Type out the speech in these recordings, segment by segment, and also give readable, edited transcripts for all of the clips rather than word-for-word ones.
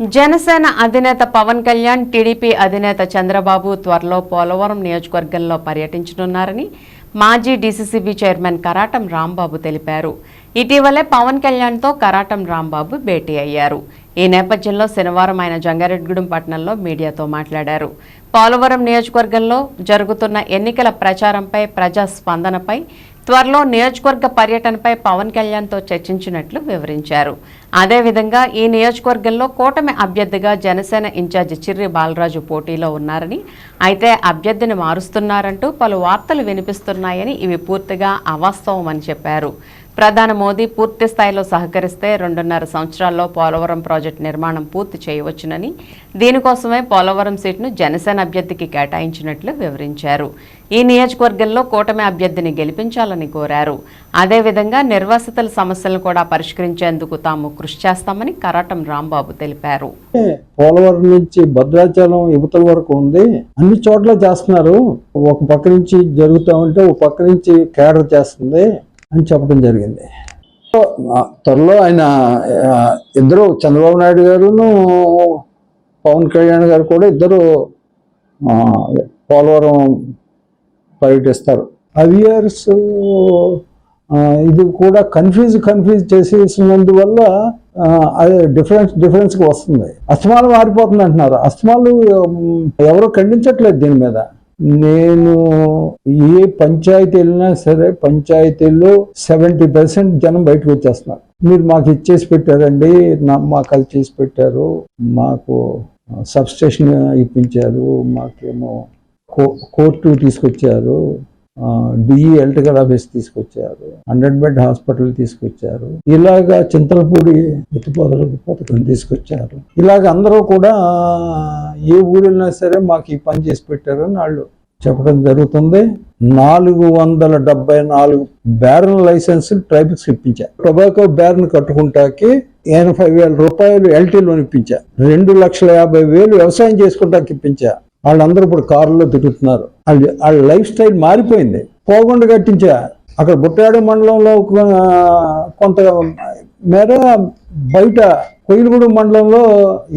జనసేన అధినేత పవన్ కళ్యాణ్, టీడీపీ అధినేత చంద్రబాబు త్వరలో పోలవరం నియోజకవర్గంలో పర్యటించనున్నారని మాజీ డీసీసీబీ చైర్మన్ కరాటం రాంబాబు తెలిపారు. ఇటీవలే పవన్ కళ్యాణ్తో కరాటం రాంబాబు భేటీ అయ్యారు. ఈ నేపథ్యంలో శనివారం ఆయన జంగారెడ్డిగూడెం పట్టణంలో మీడియాతో మాట్లాడారు. పోలవరం నియోజకవర్గంలో జరుగుతున్న ఎన్నికల ప్రచారంపై, ప్రజా స్పందనపై, త్వరలో నియోజకవర్గ పర్యటనపై పవన్ కళ్యాణ్తో చర్చించినట్లు వివరించారు. అదేవిధంగా ఈ నియోజకవర్గంలో కూటమి అభ్యర్థిగా జనసేన ఇన్ఛార్జి చిర్రి బాలరాజు పోటీలో ఉన్నారని, అయితే అభ్యర్థిని మారుస్తున్నారంటూ పలు వార్తలు వినిపిస్తున్నాయని, ఇవి పూర్తిగా అవాస్తవమని చెప్పారు. ప్రధాని మోదీ పూర్తి స్థాయిలో సహకరిస్తే 2.5 సంవత్సరాల్లో పోలవరం ప్రాజెక్టు నిర్మాణం పూర్తి చేయవచ్చునని, దీనికోసమే పోలవరం సీటును జనసేన అభ్యర్థికి కేటాయించినట్లు వివరించారు. ఈ నియోజకవర్గంలో కూటమి అభ్యర్థిని గెలిపించాలని కోరారు. అదేవిధంగా నిర్వాసితుల సమస్యలను కూడా పరిష్కరించేందుకు తాము కృషి చేస్తామని కరాటం రాంబాబు తెలిపారు. పోలవరం నుంచి భద్రాచలం యువతల వరకు ఉంది, అన్ని చోట్ల చేస్తున్నారు. ఒక పక్క నుంచి జరుగుతూ ఉంటే ఒక పక్క నుంచి కేడర్ చేస్తుంది అని చెప్పడం జరిగింది. త్వరలో ఆయన ఇద్దరు, చంద్రబాబు నాయుడు గారును పవన్ కళ్యాణ్ గారు కూడా ఇద్దరు పోలవరం పర్యటిస్తారు. అవియర్స్ ఇది కూడా కన్ఫ్యూజ్ చేసేసినందువల్ల అది డిఫరెన్స్కి వస్తుంది. అస్తమాలు మారిపోతుంది అంటున్నారు. అస్తమాలు ఎవరు ఖండించట్లేదు దీని మీద. నేను ఏ పంచాయతీ వెళ్ళినా సరే పంచాయతీల్లో 70% జనం బయటకు వచ్చేస్తున్నారు. మీరు మాకు ఇచ్చేసి పెట్టారండి, మాకు అది చేసి పెట్టారు, మాకు సబ్స్టేషన్ ఇప్పించారు, మాకేమో కోర్టు తీసుకొచ్చారు, డిఈ ఎలక్ట్రికల్ ఆఫీస్ తీసుకొచ్చారు, 100 బెడ్ హాస్పిటల్ తీసుకొచ్చారు, ఇలాగా చింతలపూడి ఎత్తిపోతల పథకం తీసుకొచ్చారు. ఇలాగ అందరూ కూడా ఏ ఊరినా సరే మాకు ఈ పని చేసి పెట్టారని వాళ్ళు చెప్పడం జరుగుతుంది. 474 బ్యారన్ లైసెన్సులు ట్రైబల్స్ ఇప్పించారు. టొబాకో బ్యారన్ కట్టుకుంటాకి 85,000 రూపాయలు ఎల్టీ లోన్ ఇప్పించారు. 2,50,000 వ్యవసాయం చేసుకుంటాకి ఇప్పించా. వాళ్ళందరూ ఇప్పుడు కారులో తిరుగుతున్నారు. వాళ్ళ లైఫ్ స్టైల్ మారిపోయింది. పోగొండ కట్టించా. అక్కడ బుట్టాడు మండలంలో కొంత మేర, బయట కొయిలగూడెం మండలంలో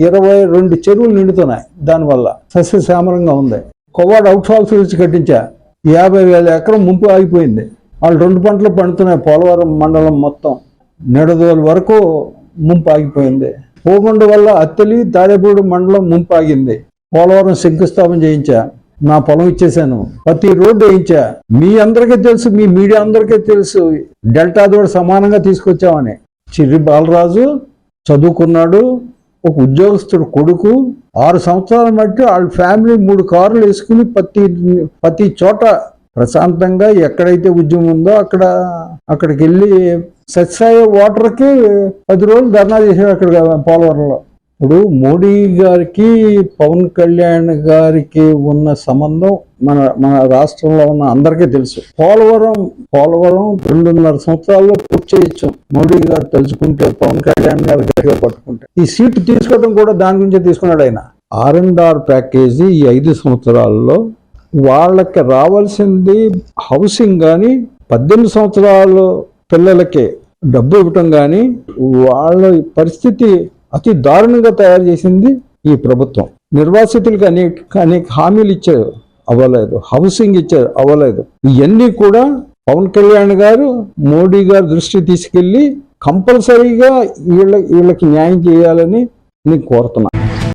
22 చెరువులు నిండుతున్నాయి. దానివల్ల సస్యశ్యామలంగా ఉంది. కొవ్వాడు అవుట్ ఫాల్స్ నుంచి కట్టించా. 50,000 ఎకరం ముంపు ఆగిపోయింది. వాళ్ళు 2 పంటలు పండుతున్నాయి. పోలవరం మండలం మొత్తం నిడదోలు వరకు ముంపు ఆగిపోయింది. పోగొండ వల్ల అత్తలి తాడేపూడి మండలం ముంపు ఆగింది. పోలవరం శంకుస్థాపన చేయించా. నా పొలం ఇచ్చేసాను. ప్రతి రోడ్డు వేయించా. మీ అందరికీ తెలుసు, మీ మీడియా అందరికీ తెలుసు, డెల్టా తోడు సమానంగా తీసుకొచ్చామని. చిర్రి బాలరాజు చదువుకున్నాడు, ఒక ఉద్యోగస్తుడు కొడుకు. 6 సంవత్సరాల మట్టి వాళ్ళ ఫ్యామిలీ 3 కార్లు వేసుకుని ప్రతి చోట ప్రశాంతంగా ఎక్కడైతే ఉద్యమం ఉందో అక్కడికి వెళ్ళి సత్సాయి వాటర్కి 10 రోజులు ధర్నా చేశాడు అక్కడ పోలవరంలో. ఇప్పుడు మోడీ గారికి పవన్ కళ్యాణ్ గారికి ఉన్న సంబంధం మన రాష్ట్రంలో ఉన్న అందరికీ తెలుసు. పోలవరం 2.5 సంవత్సరాల్లో పూర్తి చేయొచ్చు మోడీ గారు తెలుసుకుంటే, పవన్ కళ్యాణ్ గారు గట్టిగా పట్టుకుంటే. ఈ సీటు తీసుకోవడం కూడా దాని గురించే తీసుకున్నాడు ఆయన. R&R ప్యాకేజీ ఈ 5 సంవత్సరాల్లో వాళ్ళకి రావాల్సింది హౌసింగ్ కానీ, 18 సంవత్సరాల పిల్లలకి డబ్బు ఇవ్వటం కానీ, వాళ్ళ పరిస్థితి అతి దారుణంగా తయారు చేసింది ఈ ప్రభుత్వం. నిర్వాసితులకు అనేక హామీలు ఇచ్చారు, అవ్వలేదు. హౌసింగ్ ఇచ్చారు, అవ్వలేదు. ఇవన్నీ కూడా పవన్ కళ్యాణ్ గారు, మోడీ గారు దృష్టి తీసుకెళ్లి కంపల్సరీగా వీళ్ళకి న్యాయం చేయాలని నేను కోరుతున్నాను.